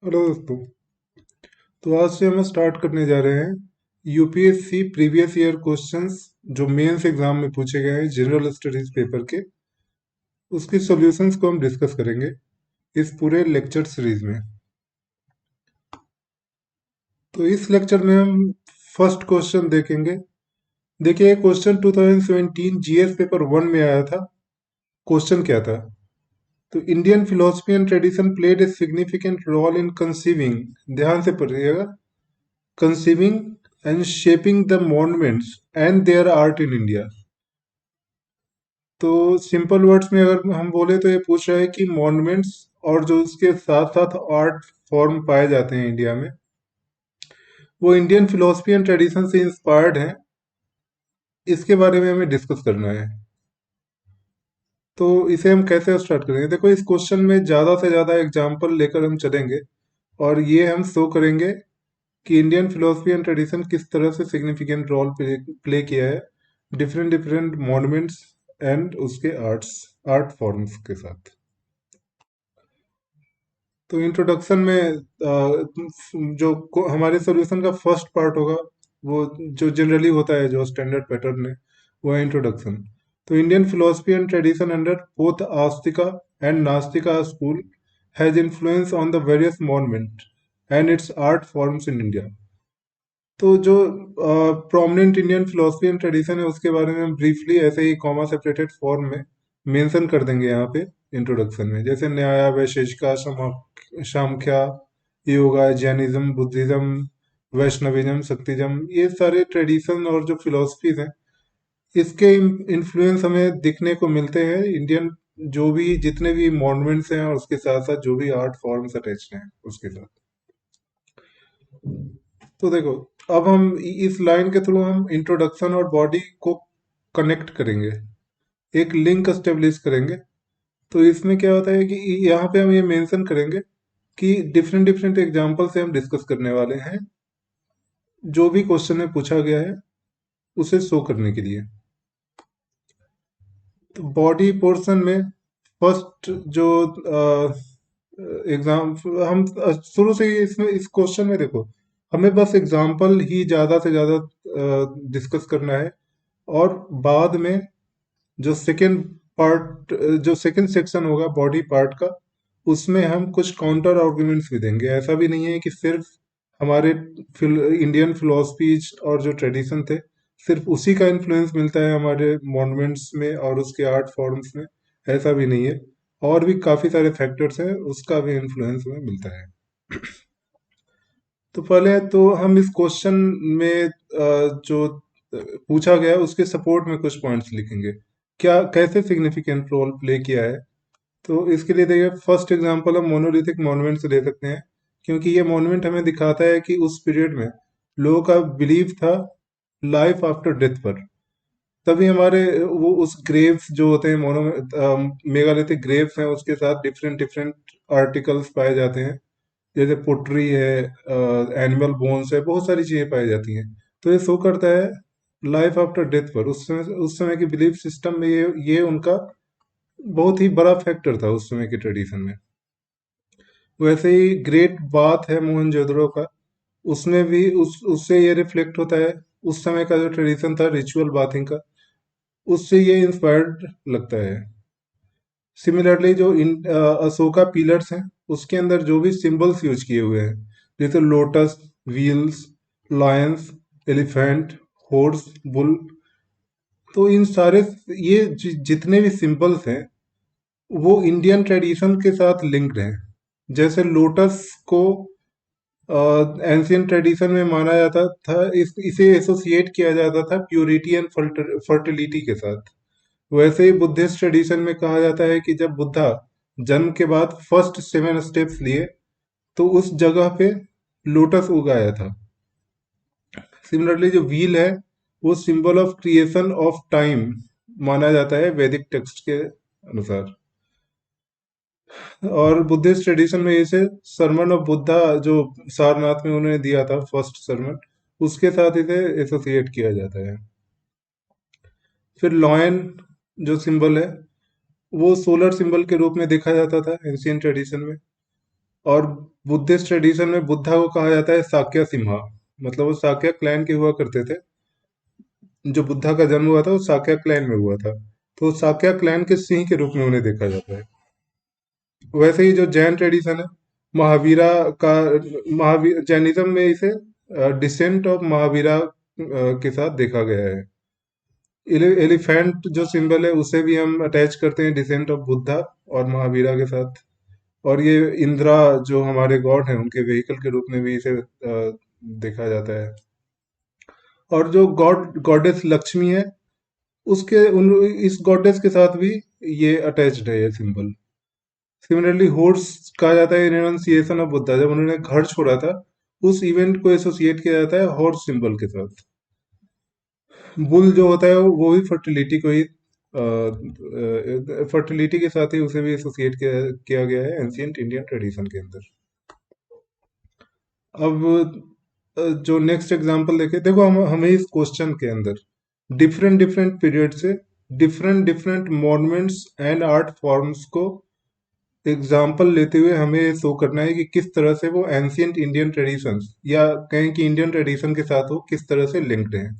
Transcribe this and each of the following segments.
Hello दोस्तों। तो आज से हम स्टार्ट करने जा रहे हैं यूपीएससी प्रीवियस ईयर क्वेश्चंस जो मेंस एग्जाम में पूछे गए हैं जनरल स्टडीज पेपर के। उसकी सॉल्यूशंस को हम डिस्कस करेंगे इस पूरे लेक्चर सीरीज में। तो इस लेक्चर में हम फर्स्ट क्वेश्चन देखेंगे। देखिए, क्वेश्चन 2017 जीएस पेपर 1 में आया था। क्वेश्चन क्या था? तो Indian philosophy and tradition played a significant role in conceiving, ध्यान से पढ़िएगा, conceiving and shaping the monuments and their art in India। तो सिंपल वर्ड्स में अगर हम बोले तो ये पूछ रहा है कि मॉन्यूमेंट्स और जो उसके साथ साथ आर्ट फॉर्म पाए जाते हैं इंडिया में, वो इंडियन फिलोसफी एंड ट्रेडिशन से इंस्पायर्ड हैं। इसके बारे में हमें डिस्कस करना है। तो इसे हम कैसे स्टार्ट करेंगे? देखो, इस क्वेश्चन में ज़्यादा से ज़्यादा एग्जाम्पल लेकर हम चलेंगे और ये हम शो करेंगे कि इंडियन फिलोसफी एंड ट्रेडिशन किस तरह से सिग्निफिकेंट रोल प्ले किया है डिफरेंट डिफरेंट मॉन्यूमेंट्स एंड उसके आर्ट फॉर्म्स के साथ। तो इंट्रोडक्शन में हमारे सॉल्यूशन का फर्स्ट पार्ट होगा, वो जो जनरली होता है, जो स्टैंडर्ड पैटर्न है, वो है इंट्रोडक्शन। तो Indian philosophy and tradition under both Astika and Nastika school has influence on the various monument and its art forms in India. तो जो prominent Indian philosophy and tradition है उसके बारे में हम ब्रीफली ऐसे ही कॉमा सेपरेटेड फॉर्म में मेंशन कर देंगे यहाँ पे इंट्रोडक्शन में, जैसे Nyaya, Vaisheshika, Samkhya, Yoga, Jainism, Buddhism, Vaishnavism, Shaktism, ये सारे ट्रेडिशन और जो फिलोसफीज हैं इसके इन्फ्लुएंस हमें दिखने को मिलते हैं इंडियन जो भी जितने भी मॉन्यूमेंट्स हैं और उसके साथ साथ जो भी आर्ट फॉर्म्स अटैच्ड हैं उसके साथ। तो देखो, अब हम इस लाइन के थ्रू हम इंट्रोडक्शन और बॉडी को कनेक्ट करेंगे, एक लिंक एस्टेब्लिश करेंगे। तो इसमें क्या होता है कि यहाँ पे हम ये मेंशन करेंगे कि डिफरेंट डिफरेंट एग्जाम्पल से हम डिस्कस करने वाले हैं जो भी क्वेश्चन में पूछा गया है उसे शो करने के लिए। तो बॉडी पोर्शन में फर्स्ट जो एग्जाम हम शुरू से ही इसमें इस क्वेश्चन में देखो, हमें बस एग्जाम्पल ही ज्यादा से ज्यादा डिस्कस करना है और बाद में जो सेकंड पार्ट, जो सेकंड सेक्शन होगा बॉडी पार्ट का, उसमें हम कुछ काउंटर आर्गुमेंट्स भी देंगे। ऐसा भी नहीं है कि सिर्फ हमारे इंडियन फिलोसफीज और जो ट्रेडिशन थे सिर्फ उसी का इन्फ्लुएंस मिलता है हमारे मॉन्यूमेंट्स में और उसके आर्ट फॉर्म्स में, ऐसा भी नहीं है। और भी काफी सारे फैक्टर्स हैं, उसका भी इन्फ्लुएंस हमें मिलता है। तो पहले तो हम इस क्वेश्चन में जो पूछा गया है उसके सपोर्ट में कुछ पॉइंट्स लिखेंगे, क्या कैसे सिग्निफिकेंट रोल प्ले किया है। तो इसके लिए देखिए, फर्स्ट एग्जांपल हम मोनोलिथिक मॉन्यूमेंट से ले सकते हैं, क्योंकि ये मॉन्यूमेंट हमें दिखाता है कि उस पीरियड में लोगों का बिलीव था लाइफ आफ्टर डेथ पर। तभी हमारे वो उस ग्रेव्स जो होते हैं, मोनो मेगालिथिक ग्रेव्स हैं, उसके साथ डिफरेंट डिफरेंट आर्टिकल्स पाए जाते हैं, जैसे पोट्री है, एनिमल बोन्स है, बहुत सारी चीजें पाई जाती हैं। तो ये शो करता है लाइफ आफ्टर डेथ पर उस समय की बिलीफ सिस्टम में ये उनका बहुत ही बड़ा फैक्टर था उस समय के ट्रेडिशन में। वैसे ही ग्रेट बाथ है मोहनजोदड़ो का, उसमें भी उससे ये रिफ्लेक्ट होता है। उस समय का जो ट्रेडिशन था रिचुअल बाथिंग का, उससे ये इंस्पायर्ड लगता है। सिमिलरली जो अशोका पिलर्स हैं उसके अंदर जो भी सिंबल्स यूज किए हुए हैं, जैसे lotus, wheels, Lions, elephant, horse, bull, तो इन सारे ये जितने भी सिंबल्स हैं वो इंडियन ट्रेडिशन के साथ लिंक्ड हैं। जैसे लोटस को एंशियंट ट्रेडिशन में माना जाता था, इसे एसोसिएट किया जाता था प्योरिटी एंड फर्टिलिटी के साथ। वैसे ही बुद्धिस्ट ट्रेडिशन में कहा जाता है कि जब बुद्धा जन्म के बाद फर्स्ट 7 स्टेप्स लिए तो उस जगह पे लोटस उगाया था। सिमिलरली जो व्हील है वो symbol of creation of time माना जाता है वैदिक टेक्स्ट के अनुसार। और बुद्धिस्ट ट्रेडिशन में इसे सरमन ऑफ बुद्धा जो सारनाथ में उन्होंने दिया था फर्स्ट सरमन, उसके साथ इसे एसोसिएट किया जाता है। फिर लॉयन जो सिंबल है वो सोलर सिंबल के रूप में देखा जाता था एंशियंट ट्रेडिशन में। और बुद्धिस्ट ट्रेडिशन में बुद्धा को कहा जाता है साक्या सिम्हा, मतलब वो साक्या क्लैन के हुआ करते थे। जो बुद्धा का जन्म हुआ था वो साक्या क्लैन में हुआ था, तो साक्या क्लैन के सिंह के रूप में उन्हें देखा जाता है। वैसे ही जो जैन ट्रेडिशन है, महावीरा का, महावीर जैनिज्म में इसे डिसेंट ऑफ महावीरा के साथ देखा गया है। एलिफेंट जो सिंबल है उसे भी हम अटैच करते हैं डिसेंट ऑफ बुद्धा और महावीरा के साथ। और ये इंद्रा जो हमारे गॉड हैं उनके व्हीकल के रूप में भी इसे देखा जाता है। और जो गॉडेस लक्ष्मी है, उसके उन इस गॉडेस के साथ भी ये अटैच्ड है ये सिंबल। सिमिलरली हॉर्स कहा जाता है रिनाउंसिएशन ऑफ बुद्धा, जब उन्होंने घर छोड़ा था उस इवेंट को एसोसिएट किया जाता है हॉर्स सिंबल के साथ। बुल जो होता है वो भी फर्टिलिटी को ही, फर्टिलिटी के साथ ही उसे भी एसोसिएट किया गया है एंशियंट इंडियन ट्रेडिशन के अंदर। अब जो नेक्स्ट एग्जांपल देखे, देखो हम हमें इस क्वेश्चन के अंदर डिफरेंट डिफरेंट पीरियड से different different monuments and art forms को एग्जाम्पल लेते हुए हमें ये शो करना है कि किस तरह से वो एंशियंट इंडियन ट्रेडिशंस या कहें कि इंडियन ट्रेडिशन के साथ वो किस तरह से लिंक्ड हैं।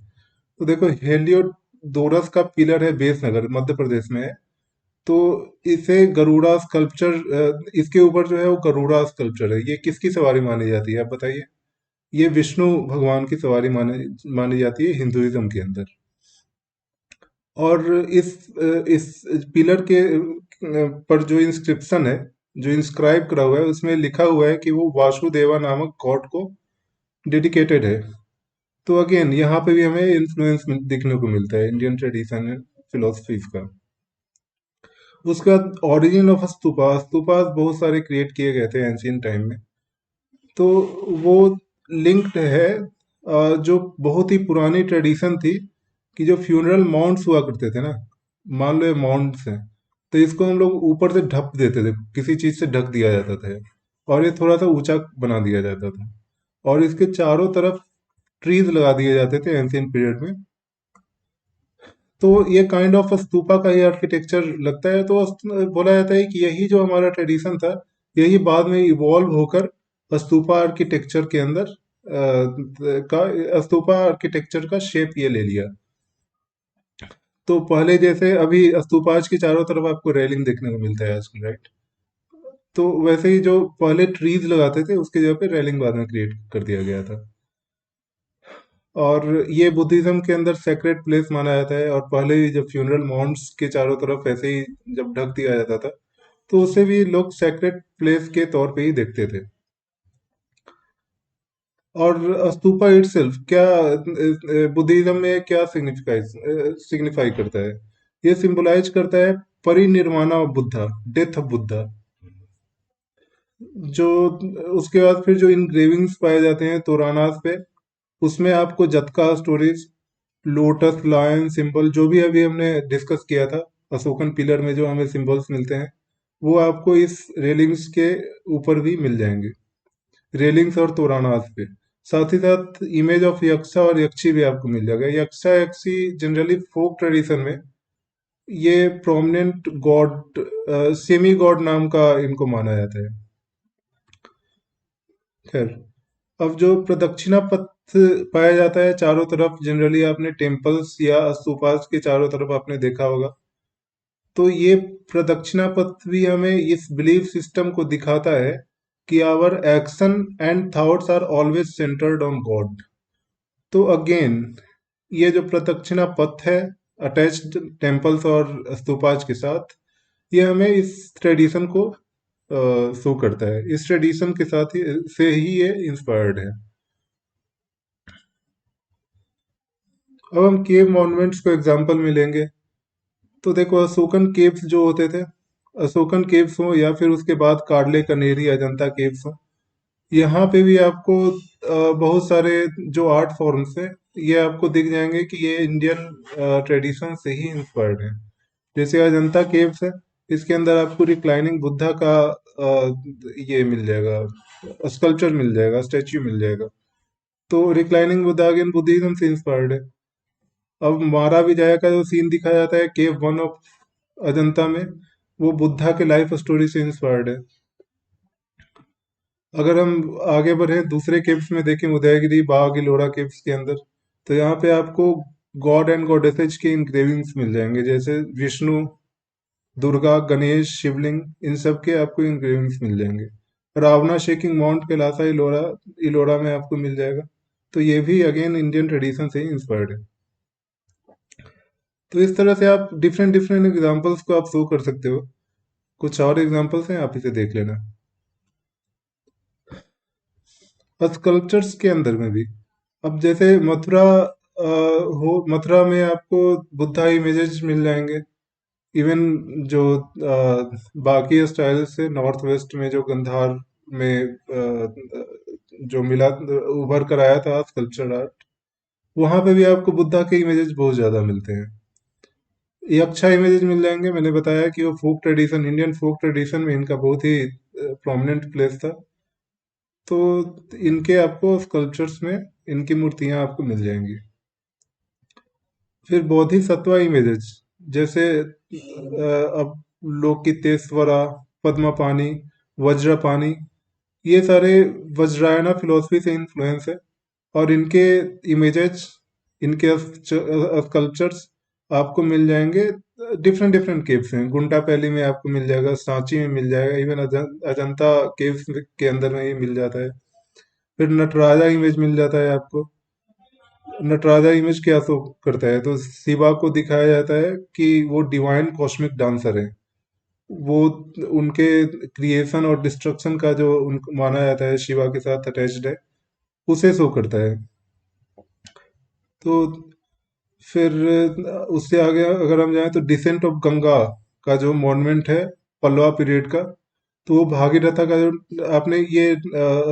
तो देखो हेलियोडोरस का पिलर है बेसनगर मध्य प्रदेश में है। तो इसे गरुड़ा स्कल्पचर, इसके ऊपर जो है वो गरुड़ा स्कल्पचर है। ये किसकी सवारी मानी जाती है आप बताइए? ये विष्णु भगवान की सवारी मानी जाती है हिंदुइज्म के अंदर। और इस पिलर के पर जो इंस्क्रिप्शन है, जो इंस्क्राइब करा हुआ है, उसमें लिखा हुआ है कि वो वासुदेवा नामक गॉड को डेडिकेटेड है। तो अगेन यहाँ पे भी हमें इन्फ्लुएंस दिखने को मिलता है इंडियन ट्रेडिशन एंड फिलोसफीज का। उसके बाद ओरिजिन ऑफ स्तूपा, स्तूपास बहुत सारे क्रिएट किए गए थे एंशियंट टाइम में। तो वो लिंक्ड है जो बहुत ही पुरानी ट्रेडिशन थी कि जो फ्यूनरल माउंट्स हुआ करते थे ना, मान लो ये माउंट्स हैं, तो इसको हम लोग ऊपर से ढक देते थे, किसी चीज से ढक दिया जाता था और ये थोड़ा सा ऊंचा बना दिया जाता था और इसके चारों तरफ ट्रीज लगा दिए जाते थे एंशियंट पीरियड में। तो ये काइंड ऑफ स्तूपा का ही आर्किटेक्चर लगता है। तो बोला जाता है कि यही जो हमारा ट्रेडिशन था, यही बाद में इवॉल्व होकर स्तूपा आर्किटेक्चर के अंदर का स्तूपा आर्किटेक्चर का शेप ये ले लिया। तो पहले जैसे अभी स्तूपाज के चारों तरफ आपको रेलिंग देखने को मिलता है आजकल, राइट? तो वैसे ही जो पहले ट्रीज लगाते थे उसकी जगह पे रेलिंग बाद में क्रिएट कर दिया गया था। और ये बुद्धिज्म के अंदर सेक्रेट प्लेस माना जाता है। और पहले ही जब फ्यूनरल माउंट्स के चारों तरफ ऐसे ही जब ढक दिया जाता था, तो उसे भी लोग सेक्रेट प्लेस के तौर पे ही देखते थे। और स्तूपा इटसेल्फ क्या बुद्धिज्म में क्या सिग्निफाई करता है? ये सिंबलाइज करता है Parinirvana of Buddha, death of Buddha. जो उसके बाद फिर जो इनग्रेविंग्स पाए जाते हैं तोरानास पे, उसमें आपको जत्का स्टोरीज, लोटस लायन सिंबल, जो भी अभी हमने डिस्कस किया था, अशोकन पिलर में जो हमें सिंबल्स मिलते हैं, वो आपको इस रेलिंग्स के ऊपर भी मिल जाएंगे, रेलिंग्स और तोरानास पे। साथ ही साथ इमेज ऑफ यक्षा और यक्षी भी आपको मिल जाएगा। यक्षा यक्षी जनरली फोक ट्रेडिशन में ये प्रोमिनेंट गॉड, सेमी गॉड नाम का इनको माना जाता है। खैर, अब जो प्रदक्षिणा पथ पाया जाता है चारों तरफ, जनरली आपने टेम्पल्स या स्तूपास के चारों तरफ आपने देखा होगा। तो ये प्रदक्षिणा पथ भी हमें इस बिलीफ सिस्टम को दिखाता है कि our action and thoughts are always centred on God. तो अगेन ये जो प्रदक्षिणा पथ है अटैच्ड टेम्पल्स और स्तूपाज के साथ, ये हमें इस ट्रेडिशन को शो करता है। इस ट्रेडिशन के साथ ही से ही ये इंस्पायर्ड है। अब हम केव मॉन्यूमेंट्स को एग्जांपल में लेंगे। तो देखो अशोकन केव्स जो होते थे, अशोकन केव्स हो या फिर उसके बाद कार्ले कनेरी अजंता केव्स हो, यहाँ पे भी आपको बहुत सारे जो आर्ट फॉर्म्स हैं ये आपको दिख जाएंगे कि ये इंडियन ट्रेडिशन से ही इंस्पायर्ड है। जैसे अजंता केव्स है, इसके अंदर आपको रिक्लाइनिंग बुद्धा का ये मिल जाएगा, स्कल्पचर मिल जाएगा, स्टेच्यू मिल जाएगा। तो रिक्लाइनिंग बुद्धा अगेन बुद्धिज्म से इंस्पायर्ड है। अब मारा भी जाएगा जो सीन दिखाया जाता है केव वन ऑफ अजंता में, वो बुद्धा के लाइफ स्टोरी से इंस्पायर्ड है। अगर हम आगे बढ़ें दूसरे केव्स में देखें, उदयगिरी बाघ इलोरा केव्स के अंदर, तो यहाँ पे आपको गॉड एंड गॉडेसेज के इंग्रेविंग्स मिल जाएंगे, जैसे विष्णु, दुर्गा, गणेश, शिवलिंग, इन सब के आपको इंग्रेविंग्स मिल जाएंगे। रावणा शेकिंग माउंट कैलासा इलोरा, इलोरा में आपको मिल जाएगा। तो ये भी अगेन इंडियन ट्रेडिशन से ही इंस्पायर्ड है। तो इस तरह से आप डिफरेंट डिफरेंट एग्जांपल्स को आप शो कर सकते हो। कुछ और एग्जांपल्स हैं, आप इसे देख लेना। और स्कल्पचर्स के अंदर में भी, अब जैसे मथुरा हो, मथुरा में आपको बुद्धा इमेजेस मिल जाएंगे। इवन जो बाकी स्टाइल से नॉर्थ वेस्ट में जो गंधार में जो मिला, उभर कर आया था स्कल्पचर आर्ट, वहां पे भी आपको बुद्धा के इमेजेस बहुत ज्यादा मिलते हैं। यक्षा इमेजेस मिल जाएंगे। मैंने बताया कि वो फोक ट्रेडिशन, इंडियन फोक ट्रेडिशन में इनका बहुत ही प्रोमिनेंट प्लेस था। तो इनके आपको स्कल्पचर्स में इनकी मूर्तियां आपको मिल जाएंगी। फिर बोधिसत्व इमेजेस, जैसे अब लोकितेश्वरा, पद्मपानी, वज्रपानी, ये सारे वज्रायना फिलोसफी से इन्फ्लुएंस है। और इनके इमेजेस, इनके स्कल्पचर्स आपको मिल जाएंगे डिफरेंट डिफरेंट केव्स में। गुंटा पैली में आपको मिल जाएगा, सांची में मिल जाएगा, इवन अजंता केव्स के अंदर में ये मिल जाता है। फिर नटराजा इमेज मिल जाता है आपको। नटराजा इमेज क्या शो करता है, तो शिवा को दिखाया जाता है कि वो डिवाइन कॉस्मिक डांसर है। वो उनके क्रिएशन और डिस्ट्रक्शन का जो उनको माना जाता है शिवा के साथ अटैच्ड है, उसे शो करता है। तो फिर उससे आगे अगर हम जाएं तो डिसेंट ऑफ गंगा का जो मॉन्यूमेंट है पल्लवा पीरियड का, तो वो भागीरथा का जो, आपने ये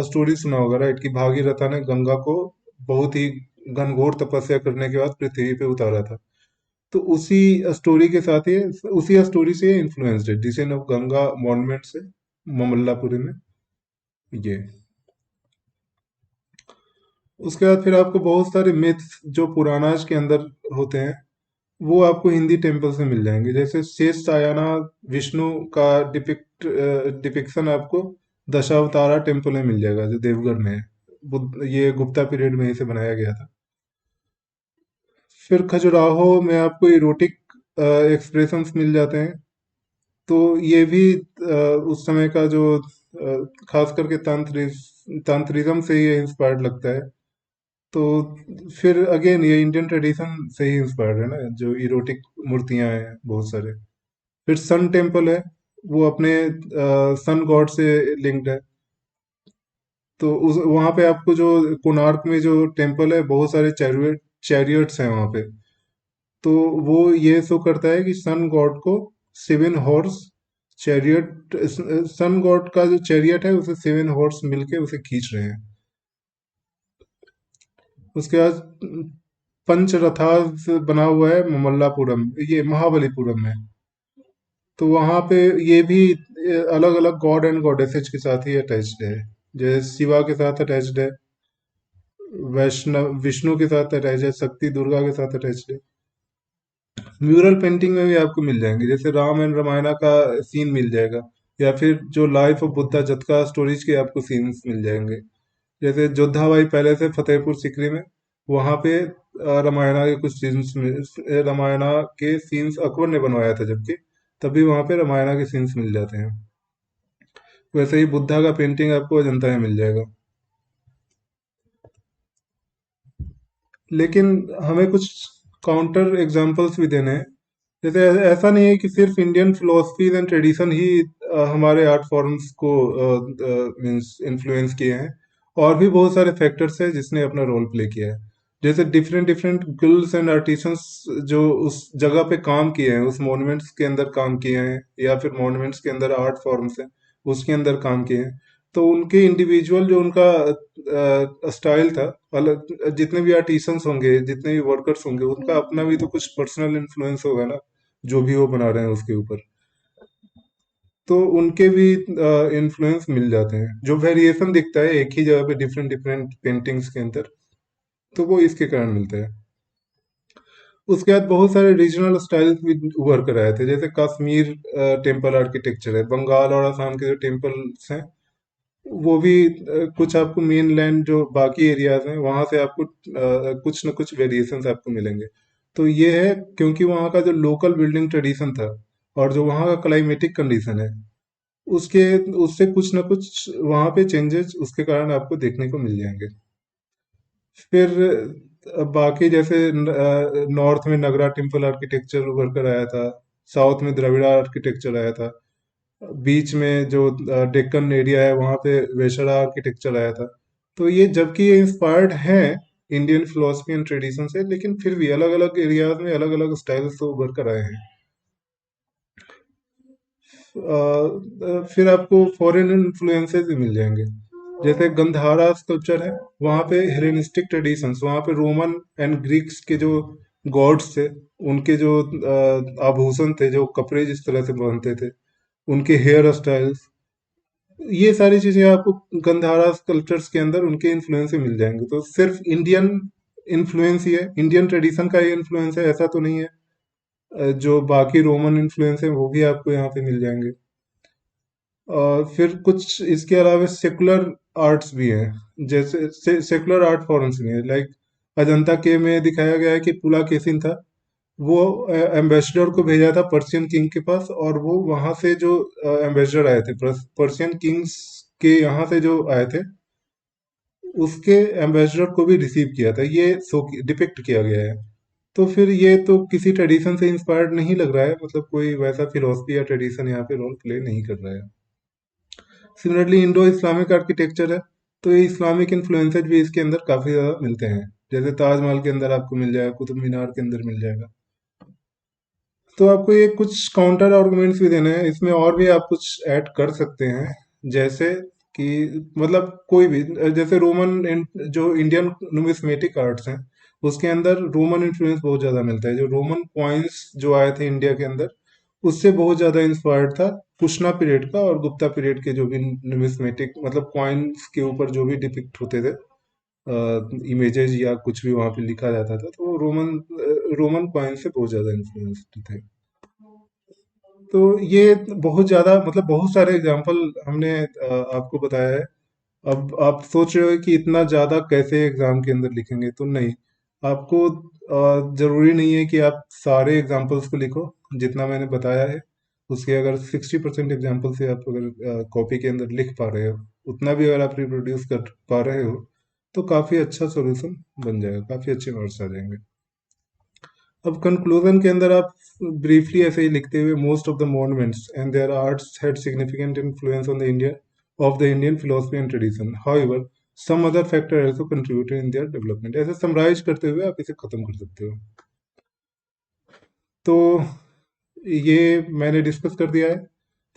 स्टोरी सुना होगा राइट, कि भागीरथा ने गंगा को बहुत ही घनघोर तपस्या करने के बाद पृथ्वी पे उतारा था। तो उसी स्टोरी के साथ ही, उसी स्टोरी से इन्फ्लुएंस्ड है डिसेंट ऑफ गंगा मॉन्यूमेंट से, ममल्लापुरी में ये। उसके बाद फिर आपको बहुत सारे मिथ्स जो पुराणास के अंदर होते हैं, वो आपको हिंदी टेम्पल से मिल जाएंगे। जैसे शेष सायाना विष्णु का डिपिक्शन आपको दशावतारा टेम्पल में मिल जाएगा, जो देवगढ़ में है। ये गुप्ता पीरियड में इसे बनाया गया था। फिर खजुराहो में आपको इरोटिक एक्सप्रेशंस मिल जाते हैं। तो ये भी उस समय का जो खास करके तंत्रिज्म से ये इंस्पायर्ड लगता है। तो फिर अगेन ये इंडियन ट्रेडिशन से ही इंस्पायर्ड है ना, जो इरोटिक मूर्तियां हैं बहुत सारे। फिर सन टेम्पल है, वो अपने सन गॉड से लिंक्ड है। तो उस वहां पे आपको जो कोणार्क में जो टेम्पल है, बहुत सारे चैरियट्स हैं वहां पे। तो वो ये शो करता है कि सन गॉड को seven horse chariot, sun god का जो चैरियट है उसे सेवन हॉर्स मिलके उसे खींच रहे हैं। उसके बाद पंचरथा से बना हुआ है ममल्लापुरम, ये महाबलीपुरम में। तो वहां पे ये भी अलग अलग गॉड एंड गॉडेसेज के साथ ही अटैच्ड है। जैसे शिवा के साथ अटैच्ड है, वैष्णव विष्णु के साथ अटैच है, शक्ति दुर्गा के साथ अटैच्ड है। म्यूरल पेंटिंग में भी आपको मिल जाएंगे, जैसे राम एंड रामायणा का सीन मिल जाएगा, या फिर जो लाइफ ऑफ बुद्धा जतका स्टोरीज के आपको सीन्स मिल जाएंगे। जैसे जोधाबाई पैलेस है फतेहपुर सीकरी में, वहां पे रामायणा के कुछ सीन्स में, रामायणा के सीन्स अकबर ने बनवाया था जबकि, तभी वहां पे रामायणा के सीन्स मिल जाते हैं। वैसे ही बुद्धा का पेंटिंग आपको अजंता में मिल जाएगा। लेकिन हमें कुछ काउंटर एग्जाम्पल्स भी देने हैं। जैसे ऐसा नहीं है कि सिर्फ इंडियन फिलोसफीज एंड ट्रेडिशन ही हमारे आर्ट फॉर्म्स को मींस इन्फ्लुएंस किए हैं। और भी बहुत सारे फैक्टर्स हैं जिसने अपना रोल प्ले किया है। जैसे different different guilds and artisans जो उस जगह पे काम किए हैं, उस मॉन्यूमेंट्स के अंदर काम किए हैं, या फिर मॉन्यूमेंट्स के अंदर आर्ट फॉर्म्स हैं उसके अंदर काम किए हैं। तो उनके इंडिविजुअल जो उनका स्टाइल था, अलग जितने भी आर्टिसंस होंगे, जितने भी वर्कर्स होंगे, उनका अपना भी तो कुछ पर्सनल इन्फ्लुएंस होगा ना, जो भी वो बना रहे हैं उसके ऊपर। तो उनके भी इन्फ्लुएंस मिल जाते हैं। जो वेरिएशन दिखता है एक ही जगह पे डिफरेंट डिफरेंट पेंटिंग्स के अंदर, तो वो इसके कारण मिलता है। उसके बाद बहुत सारे रीजनल स्टाइल्स भी उभर कर आए थे, जैसे कश्मीर टेम्पल आर्किटेक्चर है, बंगाल और असम के जो टेम्पल्स हैं वो भी कुछ आपको मेन लैंड जो बाकी एरियाज हैं वहां से आपको कुछ न कुछ वेरिएशंस आपको मिलेंगे। तो ये है क्योंकि वहाँ का जो लोकल बिल्डिंग ट्रेडिशन था और जो वहाँ का क्लाइमेटिक कंडीशन है उसके उससे कुछ न कुछ वहाँ पे चेंजेस उसके कारण आपको देखने को मिल जाएंगे। फिर बाकी जैसे नॉर्थ में नगरा टेम्पल आर्किटेक्चर उभर कर आया था, साउथ में द्रविड़ा आर्किटेक्चर आया था, बीच में जो डेक्कन एरिया है वहाँ पे वेशरा आर्किटेक्चर आया था। तो ये जबकि ये इंस्पायर्ड हैं इंडियन फिलोसफी एंड ट्रेडिशन से, लेकिन फिर भी अलग अलग एरियाज में अलग अलग स्टाइल्स तो उभर कर आए हैं। फिर आपको फॉरेन इन्फ्लुएंसेस भी मिल जाएंगे। जैसे गंधारा स्कल्पचर है, वहाँ पे हेलेनिस्टिक ट्रेडिशंस, वहाँ पे रोमन एंड ग्रीक्स के जो गॉड्स थे उनके जो आभूषण थे, जो कपड़े जिस तरह से पहनते थे, उनके हेयर स्टाइल्स, ये सारी चीजें आपको गंधारा स्कल्पचर्स के अंदर उनके इन्फ्लुएंस से मिल जाएंगे। तो सिर्फ इंडियन इन्फ्लुएंस ही है, इंडियन ट्रेडिशन का ही इन्फ्लुएंस है ऐसा तो नहीं है। जो बाकी रोमन इन्फ्लुएंस है वो भी आपको यहाँ पे मिल जाएंगे। और फिर कुछ इसके अलावा सेकुलर आर्ट्स भी हैं, जैसे सेकुलर आर्ट फॉर्म्स भी हैं, लाइक अजंता के में दिखाया गया है कि पुलाकेशिन था, वो एम्बेसडर को भेजा था पर्शियन किंग के पास, और वो वहां से जो एम्बेसडर आए थे पर्शियन किंग्स के यहाँ से जो आए थे, उसके एम्बेसडर को भी रिसीव किया था, ये शो डिपिक्ट किया गया है। तो फिर ये तो किसी ट्रेडिशन से इंस्पायर्ड नहीं लग रहा है, मतलब कोई वैसा फिलोसफी या ट्रेडिशन यहाँ पे रोल प्ले नहीं कर रहा है। सिमिलरली इंडो इस्लामिक आर्किटेक्चर है, तो ये इस्लामिक इन्फ्लुएंसेज भी इसके अंदर काफी ज्यादा मिलते हैं। जैसे ताजमहल के अंदर आपको मिल जाएगा, कुतुब मीनार के अंदर मिल जाएगा। तो आपको ये कुछ काउंटर आर्गुमेंट्स भी देने हैं इसमें, और भी आप कुछ ऐड कर सकते हैं। जैसे कि मतलब कोई भी, जैसे जो इंडियन नुमिस्मेटिक आर्ट्स हैं उसके अंदर रोमन इन्फ्लुएंस बहुत ज्यादा मिलता है। जो रोमन कॉइन्स जो आए थे इंडिया के अंदर, उससे बहुत ज्यादा इंस्पायर्ड था पुष्ना पीरियड का और गुप्ता पीरियड के जो भी नुमिस्मेटिक मतलब कॉइन्स के ऊपर जो भी डिपिक्ट होते थे इमेजेस या कुछ भी वहां पे लिखा जाता था, तो वो रोमन कॉइन से बहुत ज्यादा इन्फ्लुएंस्ड थे। तो ये बहुत ज्यादा मतलब बहुत सारे एग्जाम्पल हमने आपको बताया है। अब आप सोच रहे हो कि इतना ज्यादा कैसे एग्जाम के अंदर लिखेंगे, तो नहीं, आपको जरूरी नहीं है कि आप सारे एग्जाम्पल्स को लिखो जितना मैंने बताया है। उसके अगर 60% एग्जाम्पल से आप अगर कॉपी के अंदर लिख पा रहे हो, उतना भी अगर आप रिप्रोड्यूस कर पा रहे हो, तो काफी अच्छा सॉल्यूशन बन जाएगा, काफी अच्छे मार्क्स आ जाएंगे। अब कंक्लूजन के अंदर आप ब्रीफली ऐसे ही लिखते हुए, most of the monuments and their arts had significant influence on the India of the Indian philosophy and tradition, however some other factor also contributed in their development. ऐसे समराइज करते हुए आप इसे खत्म कर सकते हो। तो ये मैंने डिस्कस कर दिया है।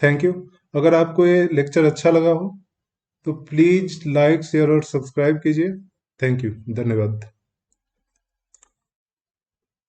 Thank you. अगर आपको ये लेक्चर अच्छा लगा हो तो प्लीज लाइक शेयर और सब्सक्राइब कीजिए। थैंक यू, धन्यवाद।